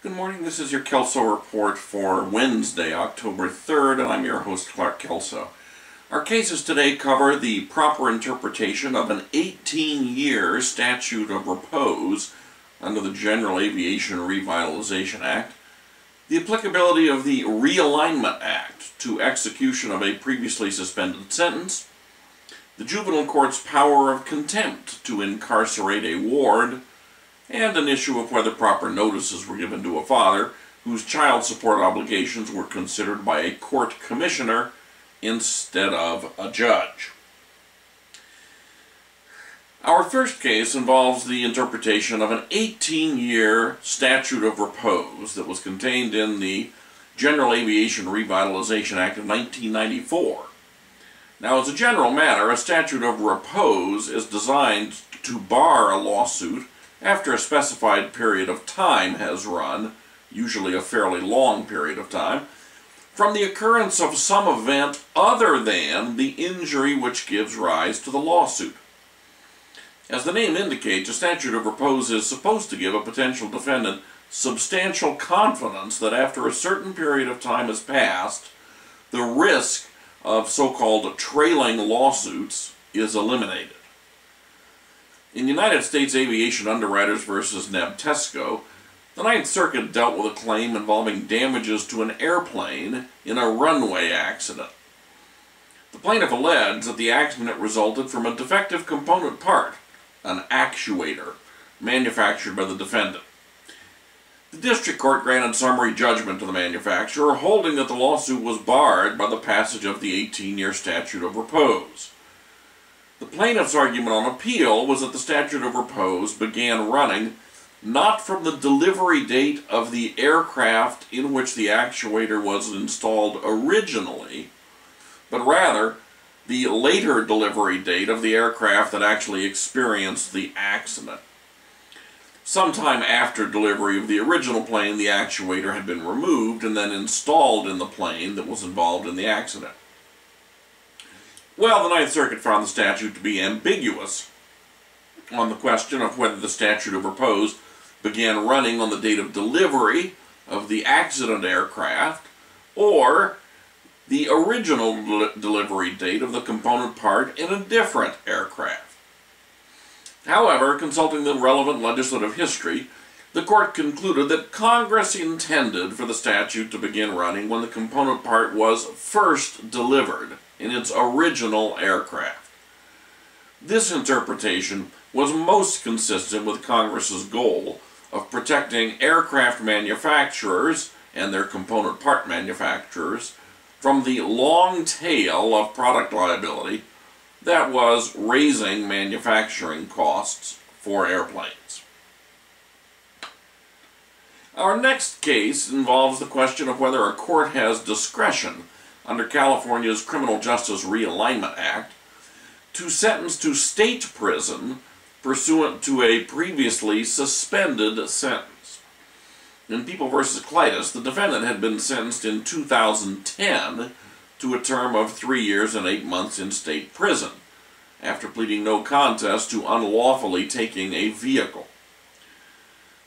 Good morning, this is your Kelso Report for Wednesday, October 3rd, and I'm your host, Clark Kelso. Our cases today cover the proper interpretation of an 18-year statute of repose under the General Aviation Revitalization Act, the applicability of the Realignment Act to execution of a previously suspended sentence, the juvenile court's power of contempt to incarcerate a ward, and an issue of whether proper notices were given to a father whose child support obligations were considered by a court commissioner instead of a judge. Our first case involves the interpretation of an 18-year statute of repose that was contained in the General Aviation Revitalization Act of 1994. Now, as a general matter, a statute of repose is designed to bar a lawsuit after a specified period of time has run, usually a fairly long period of time, from the occurrence of some event other than the injury which gives rise to the lawsuit. As the name indicates, a statute of repose is supposed to give a potential defendant substantial confidence that after a certain period of time has passed, the risk of so-called trailing lawsuits is eliminated. In United States Aviation Underwriters v. Nabtesco, the Ninth Circuit dealt with a claim involving damages to an airplane in a runway accident. The plaintiff alleged that the accident resulted from a defective component part, an actuator, manufactured by the defendant. The district court granted summary judgment to the manufacturer, holding that the lawsuit was barred by the passage of the 18-year statute of repose. The plaintiff's argument on appeal was that the statute of repose began running not from the delivery date of the aircraft in which the actuator was installed originally, but rather the later delivery date of the aircraft that actually experienced the accident. Sometime after delivery of the original plane, the actuator had been removed and then installed in the plane that was involved in the accident. Well, the Ninth Circuit found the statute to be ambiguous on the question of whether the statute of repose began running on the date of delivery of the accident aircraft or the original delivery date of the component part in a different aircraft. However, consulting the relevant legislative history, the court concluded that Congress intended for the statute to begin running when the component part was first delivered in its original aircraft. This interpretation was most consistent with Congress's goal of protecting aircraft manufacturers and their component part manufacturers from the long tail of product liability that was raising manufacturing costs for airplanes. Our next case involves the question of whether a court has discretion under California's Criminal Justice Realignment Act to sentence to state prison pursuant to a previously suspended sentence. In People v. Clitus, the defendant had been sentenced in 2010 to a term of 3 years and 8 months in state prison, after pleading no contest to unlawfully taking a vehicle.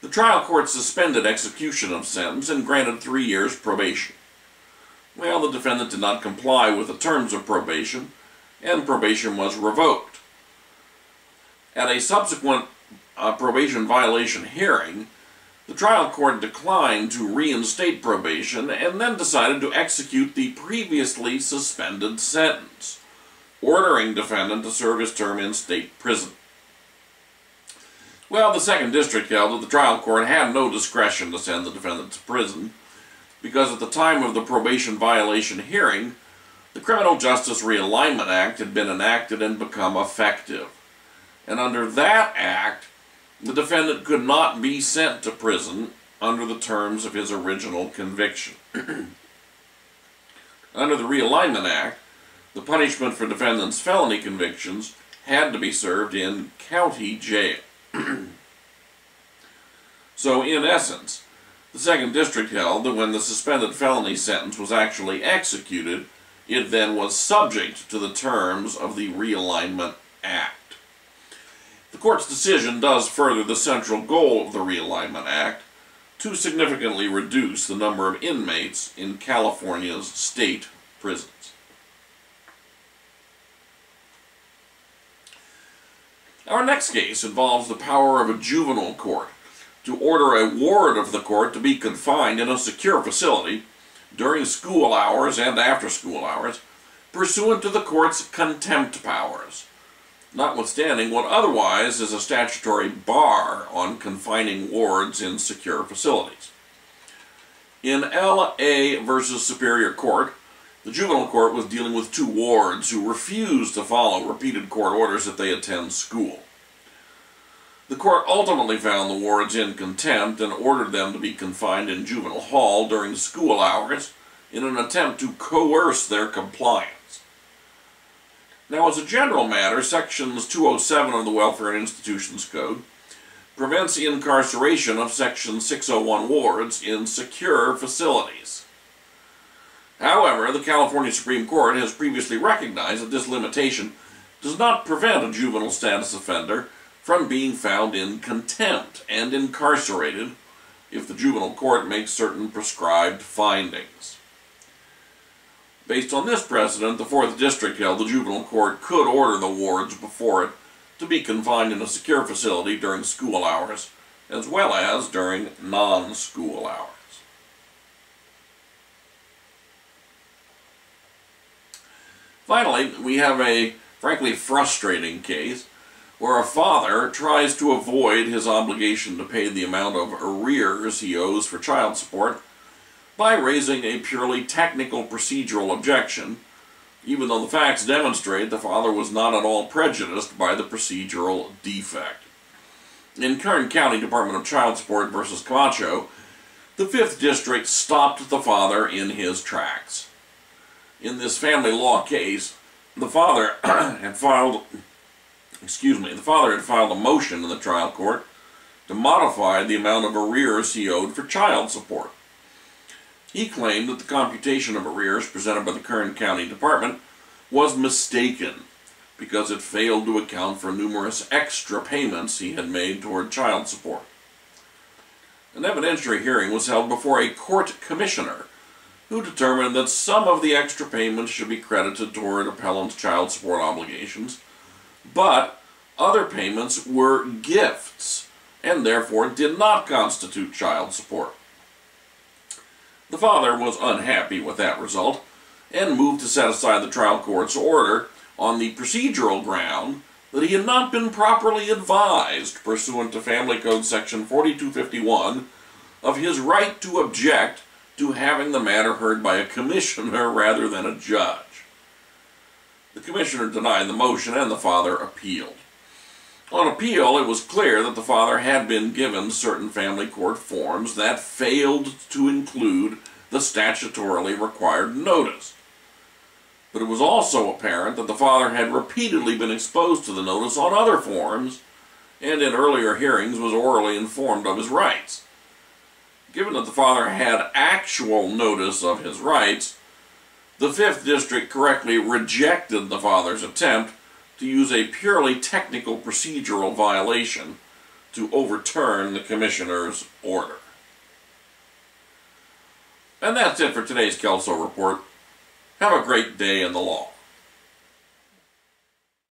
The trial court suspended execution of sentence and granted 3 years probation. Well, the defendant did not comply with the terms of probation, and probation was revoked. At a subsequent probation violation hearing, the trial court declined to reinstate probation and then decided to execute the previously suspended sentence, ordering defendant to serve his term in state prison. Well, the Second District held that the trial court had no discretion to send the defendant to prison because at the time of the probation violation hearing, the Criminal Justice Realignment Act had been enacted and become effective. And under that act, the defendant could not be sent to prison under the terms of his original conviction. Under the Realignment Act, the punishment for defendant's felony convictions had to be served in county jail. So, in essence, the Second District held that when the suspended felony sentence was actually executed, it then was subject to the terms of the Realignment Act. The court's decision does further the central goal of the Realignment Act, to significantly reduce the number of inmates in California's state prisons. Our next case involves the power of a juvenile court to order a ward of the court to be confined in a secure facility during school hours and after school hours, pursuant to the court's contempt powers, notwithstanding what otherwise is a statutory bar on confining wards in secure facilities. In L.A. v. Superior Court, the juvenile court was dealing with two wards who refused to follow repeated court orders that they attend school. The court ultimately found the wards in contempt and ordered them to be confined in juvenile hall during school hours in an attempt to coerce their compliance. Now, as a general matter, Sections 207 of the Welfare and Institutions Code prevents incarceration of Section 601 wards in secure facilities. However, the California Supreme Court has previously recognized that this limitation does not prevent a juvenile status offender from being found in contempt and incarcerated if the juvenile court makes certain prescribed findings. Based on this precedent, the 4th District held the juvenile court could order the wards before it to be confined in a secure facility during school hours, as well as during non-school hours. Finally, we have a frankly frustrating case where a father tries to avoid his obligation to pay the amount of arrears he owes for child support by raising a purely technical procedural objection, even though the facts demonstrate the father was not at all prejudiced by the procedural defect. In Kern County Department of Child Support v. Camacho, the 5th District stopped the father in his tracks. In this family law case, the father had filed a motion in the trial court to modify the amount of arrears he owed for child support. He claimed that the computation of arrears presented by the Kern County Department was mistaken because it failed to account for numerous extra payments he had made toward child support. An evidentiary hearing was held before a court commissioner who determined that some of the extra payments should be credited toward appellant's child support obligations, but other payments were gifts and therefore did not constitute child support. The father was unhappy with that result and moved to set aside the trial court's order on the procedural ground that he had not been properly advised pursuant to Family Code Section 4251 of his right to object to having the matter heard by a commissioner rather than a judge. The commissioner denied the motion and the father appealed. On appeal, it was clear that the father had been given certain family court forms that failed to include the statutorily required notice. But it was also apparent that the father had repeatedly been exposed to the notice on other forms, and in earlier hearings was orally informed of his rights. Given that the father had actual notice of his rights, the 5th District correctly rejected the father's attempt to use a purely technical procedural violation to overturn the commissioner's order. And that's it for today's Kelso Report. Have a great day in the law.